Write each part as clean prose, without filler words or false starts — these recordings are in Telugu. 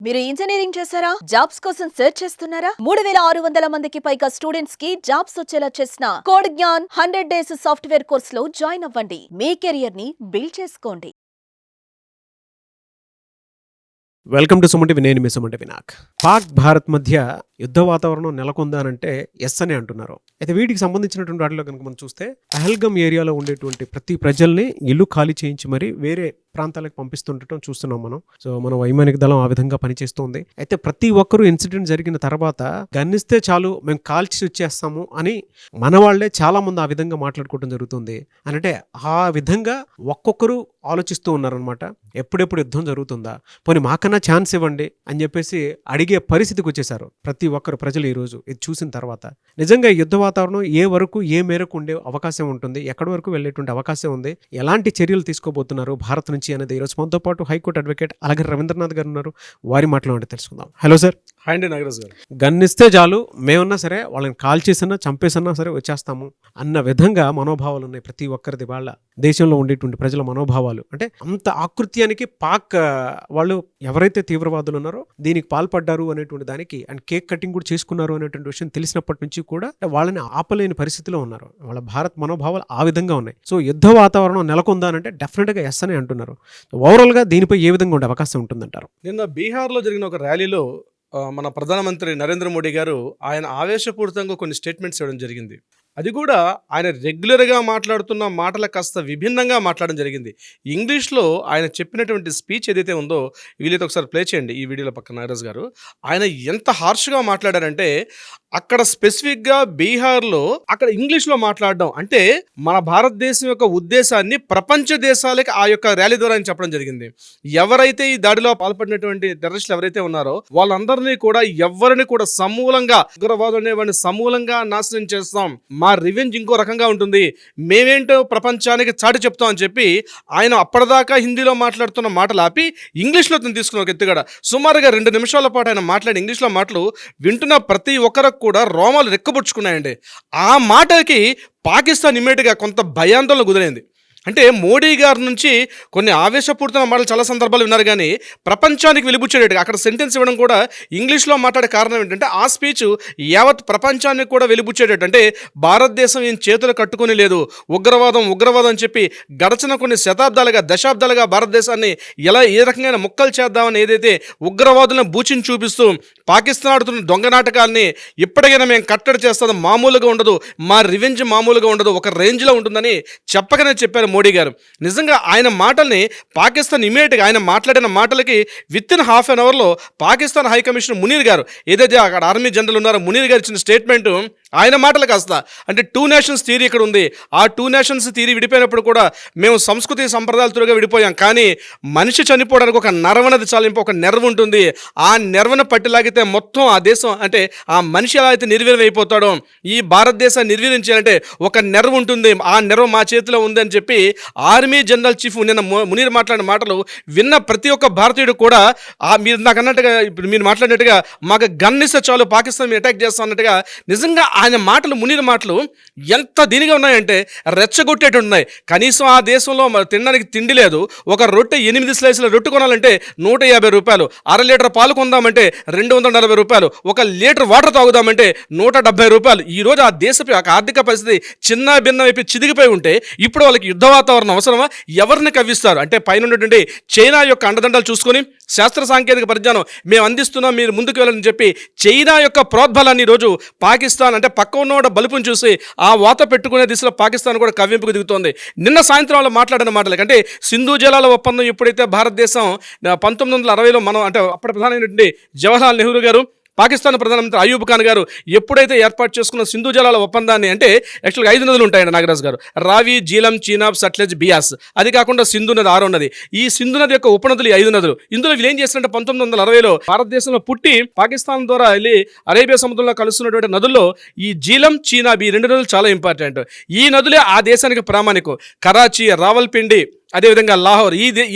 మీరు ఇంజనీరింగ్ చేశారా? జాబ్స్ కోసం సెర్చ్ చేస్తున్నారా? 3600 మందికి పైగా స్టూడెంట్స్ కి జాబ్స్ వచ్చేలా చేసిన code Gyan 100 days software course లో జాయిన్ అవ్వండి. మీ కెరియర్ ని బిల్డ్ చేసుకోండి. Welcome to Suman TV. నేను మీ సుమన్ టీవీ. పాక్ భారత్ మధ్య యుద్ధ వాతావరణం నెలకొందానంటే ఎస్ అని అంటున్నారు. అయితే వీటికి సంబంధించినటువంటి వాటిలో కనుక మనం చూస్తే పహల్గమ్ ఏరియాలో ఉండేటువంటి ప్రతి ప్రజల్ని ఇల్లు ఖాళీ చేయించి మరి వేరే ప్రాంతాలకు పంపిస్తుండటం చూస్తున్నాం మనం. సో మన వైమానిక దళం ఆ విధంగా పనిచేస్తుంది. అయితే ప్రతి ఒక్కరూ ఇన్సిడెంట్ జరిగిన తర్వాత గన్నిస్తే చాలు మేము కాల్చి వచ్చేస్తాము అని మన వాళ్లే చాలా మంది ఆ విధంగా మాట్లాడుకోవడం జరుగుతుంది. అంటే ఆ విధంగా ఒక్కొక్కరు ఆలోచిస్తూ ఉన్నారనమాట. ఎప్పుడెప్పుడు యుద్ధం జరుగుతుందా, పోనీ మాకన్నా ఛాన్స్ ఇవ్వండి అని చెప్పేసి అడిగే పరిస్థితికి వచ్చేసారు ప్రతి ఒక్కరు ప్రజలు. ఈరోజు ఇది చూసిన తర్వాత నిజంగా యుద్ధ వాతావరణం ఏ వరకు ఏ మేరకు ఉండే అవకాశం ఉంటుంది, ఎక్కడి వరకు వెళ్ళేటువంటి అవకాశం ఉంది, ఎలాంటి చర్యలు తీసుకోబోతున్నారు భారత్ నుంచి అనేది ఈరోజు మనతో పాటు హైకోర్టు అడ్వకేట్ అలాగే రవీంద్రనాథ్ గారు ఉన్నారు. వారి మాటలు తెలుసుకుందాం. Hello sir. హాయ్ అండి నాగరాజు గారు. గన్నిస్తే చాలు మేమున్నా సరే వాళ్ళని కాల్ చేసినా చంపేసన్నా సరే వచ్చేస్తాము అన్న విధంగా మనోభావాలు ఉన్నాయి ప్రతి ఒక్కరిది. వాళ్ళ దేశంలో ఉండేటువంటి ప్రజల మనోభావాలు అంటే అంత ఆకృత్యానికి పాక్ వాళ్ళు ఎవరైతే తీవ్రవాదులు ఉన్నారో దీనికి పాల్పడ్డారు అనేటువంటి దానికి అండ్ కేక్ కటింగ్ కూడా చేసుకున్నారు అనేటువంటి విషయం తెలిసినప్పటి నుంచి కూడా వాళ్ళని ఆపలేని పరిస్థితిలో ఉన్నారు. వాళ్ళ భారత్ మనోభావాలు ఆ విధంగా ఉన్నాయి. సో యుద్ధ వాతావరణం నెలకొందానంటే డెఫినెట్గా ఎస్ అని అంటున్నారు. ఓవరాల్గా దీనిపై ఏ విధంగా ఉండే అవకాశం ఉంటుందంటారు? నిన్న బీహార్లో జరిగిన ఒక ర్యాలీలో మన ప్రధానమంత్రి నరేంద్ర మోడీ గారు ఆయన ఆవేశపూరితంగా కొన్ని స్టేట్మెంట్స్ ఇవ్వడం జరిగింది. అది కూడా ఆయన రెగ్యులర్గా మాట్లాడుతున్న మాటల కాస్త విభిన్నంగా మాట్లాడడం జరిగింది. ఇంగ్లీష్లో ఆయన చెప్పినటువంటి స్పీచ్ ఏదైతే ఉందో వీళ్ళైతే ఒకసారి ప్లే చేయండి ఈ వీడియోలో పక్కన నాగరాజు గారు. ఆయన ఎంత హార్ష్గా మాట్లాడారంటే అక్కడ స్పెసిఫిక్గా బీహార్లో అక్కడ ఇంగ్లీష్లో మాట్లాడడం అంటే మన భారతదేశం యొక్క ఉద్దేశాన్ని ప్రపంచ దేశాలకి ఆ యొక్క ర్యాలీ ద్వారా ఆయన చెప్పడం జరిగింది. ఎవరైతే ఈ దాడిలో పాల్పడినటువంటి టెర్రరిస్టులు ఎవరైతే ఉన్నారో వాళ్ళందరినీ కూడా ఎవరిని కూడా సమూలంగా ఉగ్రవాదం అనేవాడిని సమూలంగా నాశనం చేస్తాం, మా రివెంజ్ ఇంకో రకంగా ఉంటుంది, మేమేంటో ప్రపంచానికి చాటి చెప్తాం అని చెప్పి ఆయన అప్పటిదాకా హిందీలో మాట్లాడుతున్న మాటలు ఆపి ఇంగ్లీష్లో తీసుకున్న ఒక ఎత్తుగడ సుమారుగా 2 నిమిషాల పాటు ఆయన మాట్లాడి ఇంగ్లీష్లో మాటలు వింటున్న ప్రతి ఒక్కరికి కూడా రోమాలు రెక్కబుచ్చుకున్నాయండి. ఆ మాటకి పాకిస్తాన్ ఇమ్మీడియట్గా కొంత భయాందోళన కుదిరైంది. అంటే మోడీ గారి నుంచి కొన్ని ఆవేశపూరితమైన మాటలు చాలా సందర్భాలు విన్నారు, కానీ ప్రపంచానికి వెలిబుచ్చేటట్టుగా అక్కడ సెంటెన్స్ ఇవ్వడం కూడా ఇంగ్లీష్లో మాట్లాడే కారణం ఏంటంటే ఆ స్పీచ్ యావత్ ప్రపంచానికి కూడా వెలిబుచ్చేటట్టు. అంటే భారతదేశం ఏం చేతులు కట్టుకుని లేదు, ఉగ్రవాదం అని చెప్పి గడచిన కొన్ని శతాబ్దాలుగా దశాబ్దాలుగా భారతదేశాన్ని ఎలా ఏ రకంగా ముక్కలు చేద్దామని ఏదైతే ఉగ్రవాదులను బూచిని చూపిస్తూ పాకిస్తాన్ ఆడుతున్న దొంగ నాటకాలని ఇప్పటికైనా మేము కట్టడి చేస్తాం, మామూలుగా ఉండదు, మా రివెంజ్ మామూలుగా ఉండదు, ఒక రేంజ్లో ఉంటుందని చెప్పకనే చెప్పారు మోడీ గారు. నిజంగా ఆయన మాటల్ని పాకిస్తాన్ ఇమీడియట్గా ఆయన మాట్లాడిన మాటలకి విత్-ఇన్ హాఫ్ అన్ అవర్లో పాకిస్తాన్ హై కమిషనర్ మునీర్ గారు ఏదైతే అక్కడ ఆర్మీ జనరల్ ఉన్నారో మునీర్ గారు ఇచ్చిన స్టేట్మెంట్ ఆయన మాటలు కాస్త అంటే 2 నేషన్స్ థియరీ ఇక్కడ ఉంది. ఆ 2 నేషన్స్ థియరీ విడిపోయినప్పుడు కూడా మేము సంస్కృతి సంప్రదాయాల త్వరగా విడిపోయాం, కానీ మనిషి చనిపోవడానికి ఒక నరవనది చాలింపు ఒక నెర్వ్ ఉంటుంది. ఆ నెర్వను పట్టిలాగితే మొత్తం ఆ దేశం అంటే ఆ మనిషి ఎలా అయితే నిర్వీర్యం అయిపోతాడో ఈ భారతదేశాన్ని నిర్వీర్యం చేయాలంటే ఒక నెర్వ్ ఉంటుంది, ఆ నెర్వ్ మా చేతిలో ఉంది అని చెప్పి ఆర్మీ జనరల్ చీఫ్ నిన్న మునీర్ మాట్లాడిన మాటలు విన్న ప్రతి ఒక్క భారతీయుడు కూడా మీరు నాకు అన్నట్టుగా ఇప్పుడు మీరు మాట్లాడినట్టుగా మాకు గన్ ఇస్తే చాలు పాకిస్తాన్ అటాక్ చేస్తాం అన్నట్టుగా నిజంగా ఆయన మాటలు మునీర్ మాటలు ఎంత దీనిగా ఉన్నాయంటే రెచ్చగొట్టేట్టు ఉన్నాయి. కనీసం ఆ దేశంలో తినడానికి తిండి లేదు, ఒక రొట్టె 8 స్లైసుల రొట్టె కొనాలంటే 150 రూపాయలు, 1/2 లీటర్ పాలు కొందామంటే 240 రూపాయలు, 1 లీటర్ వాటర్ తాగుదామంటే 170 రూపాయలు. ఈరోజు ఆ దేశపు ఆర్థిక పరిస్థితి చిన్న భిన్నం అయిపోయి చిదిగిపోయి ఉంటే ఇప్పుడు వాళ్ళకి యుద్ధ వాతావరణం అవసరమా? ఎవరిని కవ్విస్తారు అంటే పైన ఉన్నటువంటి చైనా యొక్క అండదండలు చూసుకొని శాస్త్ర సాంకేతిక పరిజ్ఞానం మేము అందిస్తున్నాం, మీరు ముందుకు వెళ్ళని చెప్పి చైనా యొక్క ప్రోద్బలాన్ని ఈరోజు పాకిస్తాన్ అంటే పక్క ఉన్నవాడ బలుపుని చూసి ఆ వాత పెట్టుకునే దిశలో పాకిస్తాన్ కూడా కవ్వింపుకు దిగుతోంది. నిన్న సాయంత్రం వాళ్ళు మాట్లాడిన మాటలకి అంటే సింధు జలాల ఒప్పందం ఎప్పుడైతే భారతదేశం 1960లో మనం అంటే అప్పటి ప్రధానమైనటువంటి జవహర్లాల్ నెహ్రూ గారు పాకిస్తాన్ ప్రధానమంత్రి అయూబ్ ఖాన్ గారు ఎప్పుడైతే ఏర్పాటు చేసుకున్న సింధు జలాల ఒప్పందాన్ని అంటే యాక్చువల్గా 5 నదులు ఉంటాయండి నాగరాజు గారు, రావి, జీలం, చీనాబ్, సట్లెజ్, బియాస్, అది కాకుండా సింధు నది 6వ నది. ఈ సింధు నది యొక్క ఉపనదులు 5 నదులు. ఇందులో వీళ్ళు ఏం చేస్తారంటే 1960లో భారతదేశంలో పుట్టి పాకిస్తాన్ ద్వారా వెళ్ళి అరేబియా సముద్రంలో కలుస్తున్నటువంటి నదుల్లో ఈ జీలం, చీనాబ్ ఈ 2 నదులు చాలా ఇంపార్టెంట్. ఈ నదులే ఆ దేశానికి ప్రామాణికం. కరాచీ, రావల్పిండి అదేవిధంగా లాహోర్ ఈ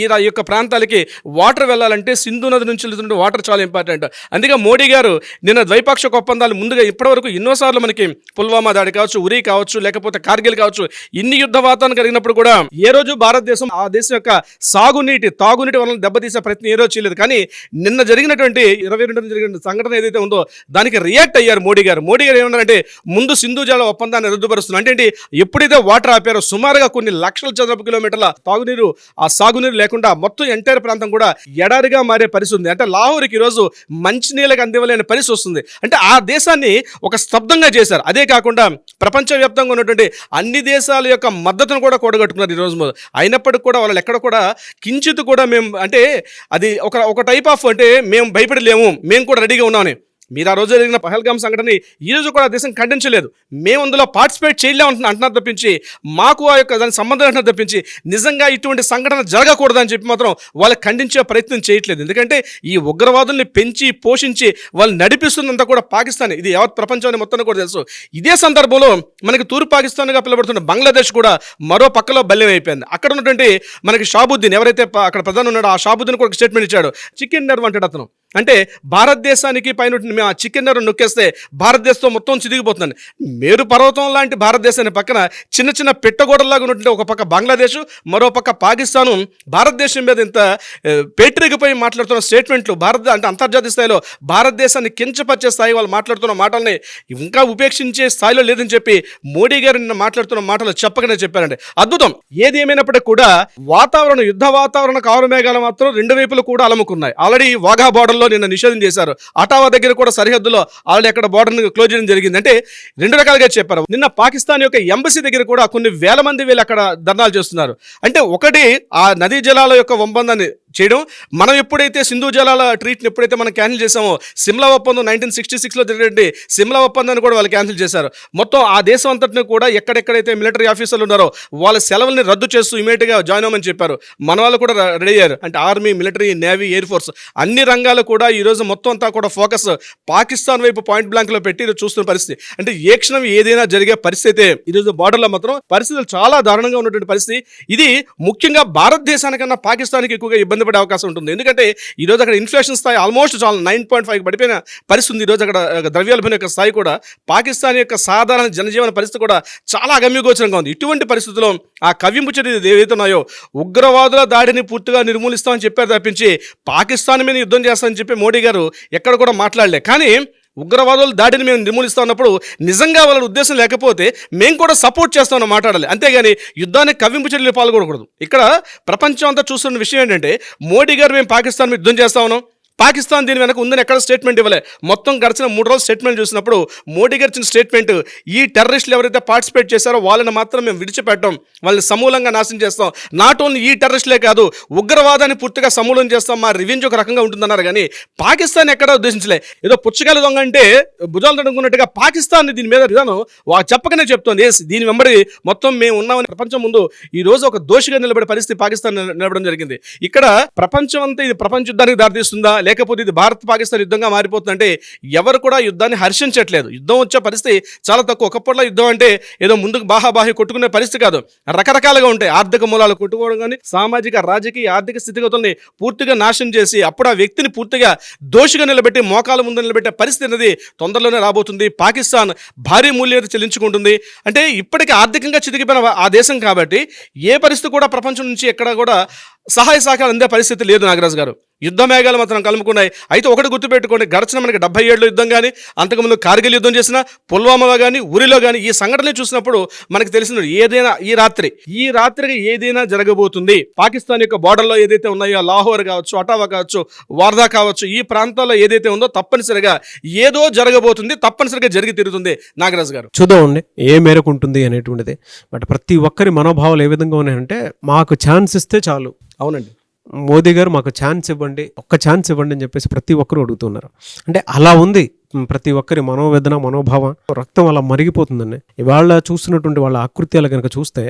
యొక్క ప్రాంతాలకి వాటర్ వెళ్ళాలంటే సింధు నది నుంచి వెళ్తుంటే వాటర్ చాలా ఇంపార్టెంట్. అందుకే మోడీ గారు నిన్న ద్వైపాక్షిక ఒప్పందాలు ముందుగా ఇప్పటివరకు ఎన్నోసార్లు మనకి పుల్వామా దాడి కావచ్చు, ఉరీ కావచ్చు, లేకపోతే కార్గిల్ కావచ్చు, ఇన్ని యుద్ధ వాతావరణం కలిగినప్పుడు కూడా ఏ రోజు భారతదేశం ఆ దేశం యొక్క తాగునీటి వలన దెబ్బతీసే ప్రయత్నం ఏ రోజు చేయలేదు. కానీ నిన్న జరిగినటువంటి 22 జరిగిన సంఘటన ఏదైతే ఉందో దానికి రియాక్ట్ అయ్యారు మోడీ గారు ఏమన్నారంటే ముందు సింధు జల ఒప్పందాన్ని రద్దుపరుస్తున్నారు. అంటే ఏంటి, ఎప్పుడైతే వాటర్ ఆపారో సుమారుగా కొన్ని లక్షల చదరపు కిలోమీటర్ల సాగునీరు లేకుండా మొత్తం ఎంటైర్ ప్రాంతం కూడా ఎడారిగా మారే పరిస్థితి ఉంది. అంటే లాహోర్కి ఈరోజు మంచినీళ్ళకి అందివ్వలేని పరిస్థితి వస్తుంది. అంటే ఆ దేశాన్ని ఒక స్తబ్దంగా చేశారు. అదే కాకుండా ప్రపంచవ్యాప్తంగా ఉన్నటువంటి అన్ని దేశాల యొక్క మద్దతును కూడా కూడగట్టుకున్నారు ఈ రోజు. అయినప్పటికీ కూడా వాళ్ళు ఎక్కడ కూడా కించిత్ కూడా మేము అంటే అది ఒక టైప్ ఆఫ్ అంటే మేము భయపడలేము, మేము కూడా రెడీగా ఉన్నామని. మీరు ఆ రోజు జరిగిన పహల్గామ్ సంఘటనని ఈ రోజు కూడా దేశం ఖండించలేదు. మేము అందులో పార్టిసిపేట్ చేయలేము అంటున్నారు తప్పించి, మాకు ఆ యొక్క దానికి సంబంధం అంటున్నారు తప్పించి, నిజంగా ఇటువంటి సంఘటన జరగకూడదని చెప్పి మాత్రం వాళ్ళు ఖండించే ప్రయత్నం చేయట్లేదు. ఎందుకంటే ఈ ఉగ్రవాదుల్ని పెంచి పోషించి వాళ్ళు నడిపిస్తున్నంత కూడా పాకిస్తాన్, ఇది యావత్ ప్రపంచాన్ని మొత్తాన్ని కూడా తెలుసు. ఇదే సందర్భంలో మనకి తూర్పు పాకిస్తాన్గా పిలువబడుతున్న బంగ్లాదేశ్ కూడా మరో పక్కలో బల్యం అయిపోయింది. అక్కడ ఉన్నటువంటి మనకి షాబుద్దీన్ ఎవరైతే అక్కడ ప్రధాని ఉన్నాడో ఆ షాబుద్దీన్ కూడా ఒక స్టేట్మెంట్ ఇచ్చాడు. చికెన్ నర్వ్ అంటాడు అతను. అంటే భారతదేశానికి పైన మేము ఆ చికెన్ నర్వ్ నొక్కేస్తే భారతదేశంతో మొత్తం చిరిగిపోతుందండి. మేరు పర్వతం లాంటి భారతదేశాన్ని పక్కన చిన్న చిన్న పెట్టగోడలాగా ఉన్నటువంటి ఒక పక్క బంగ్లాదేశ్, మరో పక్క పాకిస్తాను భారతదేశం మీద ఇంత పేటరేగిపోయి మాట్లాడుతున్న స్టేట్మెంట్లు అంటే అంతర్జాతీయ స్థాయిలో భారతదేశాన్ని కించపరిచే స్థాయి వాళ్ళు మాట్లాడుతున్న మాటల్ని ఇంకా ఉపేక్షించే స్థాయిలో లేదని చెప్పి మోడీ గారు నిన్న మాట్లాడుతున్న మాటలు చెప్పకనే చెప్పారండి. అద్భుతం. ఏది ఏమైనప్పటికీ కూడా యుద్ధ వాతావరణ కారు మేఘాలు మాత్రం రెండు వైపులు కూడా అలముకున్నాయి. ఆల్రెడీ వాఘా బార్డర్లో నిన్న నిషేధం చేశారు. అటావా దగ్గర కూడా సరిహద్దులో ఆల్రెడీ అక్కడ బార్డర్ క్లోజ్ చేయడం జరిగింది. అంటే రెండు రకాలుగా చెప్పారు. నిన్న పాకిస్తాన్ యొక్క ఎంబసీ దగ్గర కూడా కొన్ని వేల మంది వీళ్ళు అక్కడ ధర్నాలు చేస్తున్నారు. అంటే ఒకటి ఆ నదీ జలాల యొక్క ఒప్పందాన్ని చేయడం, మనం ఎప్పుడైతే సింధు జలాల ట్రీట్ని ఎప్పుడైతే మనం క్యాన్సిల్ చేసామో, సిమ్లా ఒప్పందం 1966లో జరిగినటువంటి సిమ్లా ఒప్పందాన్ని కూడా వాళ్ళు క్యాన్సిల్ చేశారు. మొత్తం ఆ దేశం అంతటిని కూడా ఎక్కడెక్కడైతే మిలిటరీ ఆఫీసర్లు ఉన్నారో వాళ్ళ సెలవుల్ని రద్దు చేస్తూ ఇమీడియట్గా జాయిన్ అవ్వమని చెప్పారు. మన వాళ్ళు కూడా రెడీ అయ్యారు. అంటే army, military, navy, air force అన్ని రంగాలు కూడా ఈరోజు మొత్తం అంతా కూడా ఫోకస్ పాకిస్తాన్ వైపు పాయింట్ బ్లాంక్లో పెట్టి ఈరోజు చూస్తున్న పరిస్థితి. అంటే ఏ క్షణం ఏదైనా జరిగే పరిస్థితి ఈరోజు బార్డర్లో మాత్రం పరిస్థితులు చాలా దారుణంగా ఉన్నటువంటి పరిస్థితి. ఇది ముఖ్యంగా భారతదేశానికన్నా పాకిస్తాన్కి ఎక్కువగా ఇబ్బంది పడే అవకాశం ఉంటుంది. ఎందుకంటే ఈరోజు అక్కడ ఇన్ఫ్లేషన్ స్థాయి ఆల్మోస్ట్ చాలా 9.5 పడిపోయిన పరిస్థితి ఉంది. ఈరోజు అక్కడ ద్రవ్యోల్బణం యొక్క స్థాయి కూడా పాకిస్తాన్ యొక్క సాధారణ జనజీవన పరిస్థితి కూడా చాలా అగమ్యగోచరంగా ఉంది. ఇటువంటి పరిస్థితుల్లో ఆ కవ్వింపు చర్యలు ఏవైతే ఉన్నాయో ఉగ్రవాదుల దాడిని పూర్తిగా నిర్మూలిస్తామని చెప్పారు తప్పించి పాకిస్తాన్ మీద యుద్ధం చేస్తామని చెప్పి మోడీ గారు ఎక్కడ కూడా మాట్లాడలే. కానీ ఉగ్రవాదుల దాడిని మేము నిర్మూలిస్తా ఉన్నప్పుడు నిజంగా వాళ్ళ ఉద్దేశం లేకపోతే మేము కూడా సపోర్ట్ చేస్తామని మాట్లాడాలి. అంతేగాని యుద్ధాన్ని కవ్వింపు చర్యలు పాల్గొనకూడదు. ఇక్కడ ప్రపంచం అంతా చూస్తున్న విషయం ఏంటంటే మోడీ గారు మేము పాకిస్తాన్ మీద యుద్ధం చేస్తా ఉన్నాం, పాకిస్తాన్ దీని వెనక ఉందని ఎక్కడ స్టేట్మెంట్ ఇవ్వలే. మొత్తం గడిచిన 3 రోజులు స్టేట్మెంట్ చూసినప్పుడు మోడీ గారు ఇచ్చిన స్టేట్మెంట్, ఈ టెర్రరిస్టులు ఎవరైతే పార్టిసిపేట్ చేశారో వాళ్ళని మాత్రం మేము విడిచిపెట్టాం, వాళ్ళని సమూలంగా నాశనం చేస్తాం. నాట్ ఓన్లీ ఈ టెర్రరిస్టులే కాదు, ఉగ్రవాదాన్ని పూర్తిగా సమూలం చేస్తాం, మా రివెంజ్ ఒక రకంగా ఉంటుందన్నారు. కానీ పాకిస్తాన్ ఎక్కడ ఉద్దేశించలే. ఏదో పుచ్చకాయల దొంగ అంటే భుజాలు తడుకున్నట్టుగా పాకిస్తాన్ దీని మీద విధానం చెప్పకనే చెప్తోంది. దీని వెంబడి మొత్తం మేము ఉన్నామని ప్రపంచం ముందు ఈ రోజు ఒక దోషిగా నిలబడే పరిస్థితి పాకిస్తాన్ నిలబడడం జరిగింది. ఇక్కడ ప్రపంచం అంతా ఇది ప్రపంచ యుద్ధానికి దారితీస్తుందా, లేకపోతే ఇది భారత్ పాకిస్తాన్ యుద్ధంగా మారిపోతుందంటే ఎవరు కూడా యుద్ధాన్ని హర్షించట్లేదు. యుద్ధం వచ్చే పరిస్థితి చాలా తక్కువ. ఒకప్పట్లో యుద్ధం అంటే ఏదో ముందుకు బాహాబాహి కొట్టుకునే పరిస్థితి కాదు, రకరకాలుగా ఉంటాయి. ఆర్థిక మూలాలు కొట్టుకోవడం కానీ, సామాజిక రాజకీయ ఆర్థిక స్థితిగతుల్ని పూర్తిగా నాశనం చేసి అప్పుడు ఆ వ్యక్తిని పూర్తిగా దోషిగా నిలబెట్టి మోకాల ముందు నిలబెట్టే పరిస్థితి అనేది తొందరలోనే రాబోతుంది. పాకిస్తాన్ భారీ మూల్యం చెల్లించుకుంటుంది. అంటే ఇప్పటికీ ఆర్థికంగా చితికిపోయిన ఆ దేశం కాబట్టి ఏ పరిస్థితి కూడా ప్రపంచం నుంచి ఎక్కడ కూడా సహాయ సహకారం అందే పరిస్థితి లేదు. నాగరాజు గారు, యుద్ధ మేఘాలు మాత్రం కలుముకున్నాయి. అయితే ఒకటి గుర్తుపెట్టుకోండి, గడిచిన మనకి 77 యుద్ధం కానీ, అంతకుముందు కార్గిల్ యుద్ధం చేసిన, పుల్వామాలో కానీ, ఉరిలో కానీ ఈ సంఘటనలు చూసినప్పుడు మనకు తెలిసిన ఏదైనా ఈ రాత్రికి ఏదైనా జరగబోతుంది. పాకిస్తాన్ యొక్క బార్డర్లో ఏదైతే ఉన్నాయో లాహోర్ కావచ్చు, అటావా కావచ్చు, వార్దా కావచ్చు, ఈ ప్రాంతాల్లో ఏదైతే ఉందో తప్పనిసరిగా ఏదో జరగబోతుంది, తప్పనిసరిగా జరిగి తీరుతుంది. నాగరాజు గారు, చూద్దామండి ఏ మేరకు ఉంటుంది అనేటువంటిది. బట్ ప్రతి ఒక్కరి మనోభావాలు ఏ విధంగా ఉన్నాయంటే మాకు ఛాన్స్ ఇస్తే చాలు. అవునండి, మోదీ గారు మాకు ఛాన్స్ ఇవ్వండి, ఒక్క ఛాన్స్ ఇవ్వండి అని చెప్పేసి ప్రతి ఒక్కరు అడుగుతున్నారు. అంటే అలా ఉంది ప్రతి ఒక్కరి మనోవేదన, మనోభావం, రక్తం అలా మరిగిపోతుందండి. ఇవాళ చూస్తున్నటువంటి వాళ్ళ ఆకృత్యాలు కనుక చూస్తే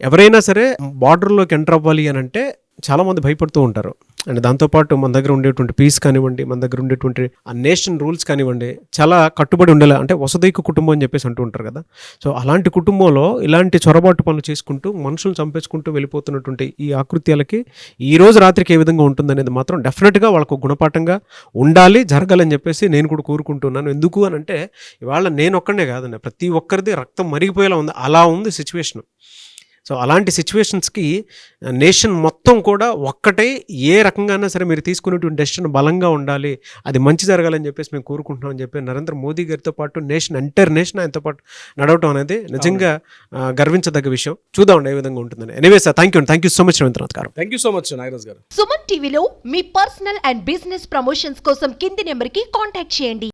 ఎవరైనా సరే బార్డర్లోకి ఎంటర్ అవ్వాలి అని అంటే చాలా మంది భయపడుతూ ఉంటారు. అండ్ దాంతోపాటు మన దగ్గర ఉండేటువంటి పీస్ కానివ్వండి, మన దగ్గర ఉండేటువంటి ఆ నేషన్ రూల్స్ కానివ్వండి, చాలా కట్టుబడి ఉండేలా, అంటే వసుదైక కుటుంబం అని చెప్పేసి అంటూ ఉంటారు కదా. సో అలాంటి కుటుంబంలో ఇలాంటి చొరబాటు పనులు చేసుకుంటూ మనుషులు చంపేసుకుంటూ వెళ్ళిపోతున్నటువంటి ఈ ఆకృత్యాలకి ఈ రోజు రాత్రికి ఏ విధంగా ఉంటుందనేది మాత్రం డెఫినెట్గా వాళ్ళకు గుణపాఠంగా ఉండాలి, జరగాలని చెప్పేసి నేను కూడా కోరుకుంటున్నాను. ఎందుకు అని అంటే ఇవాళ నేను ఒక్కడే కాదండి, ప్రతి ఒక్కరిది రక్తం మరిగిపోయేలా ఉంది, అలా ఉంది సిచ్యువేషన్. సో అలాంటి సిచ్యువేషన్స్కి నేషన్ మొత్తం కూడా ఒక్కటే ఏ రకంగానే సరే మీరు తీసుకునేటువంటి డెసిషన్ బలంగా ఉండాలి, అది మంచి జరగాలని చెప్పేసి మేము కోరుకుంటున్నామని చెప్పి నరేంద్ర మోదీ గారితో పాటు ఎంటైర్ నేషన్ ఆయనతో పాటు నడవటం అనేది నిజంగా గర్వించదగ్గ విషయం. చూద్దామండి ఏ విధంగా ఉంటుందని. Anyway sir, thank you so much Ravindranath garu. Thank you so much Nagaraj garu. Suman టీవీలో మీ పర్సనల్ అండ్ బిజినెస్ ప్రమోషన్స్ కోసం కింది నెంబర్కి కాంటాక్ట్ చేయండి.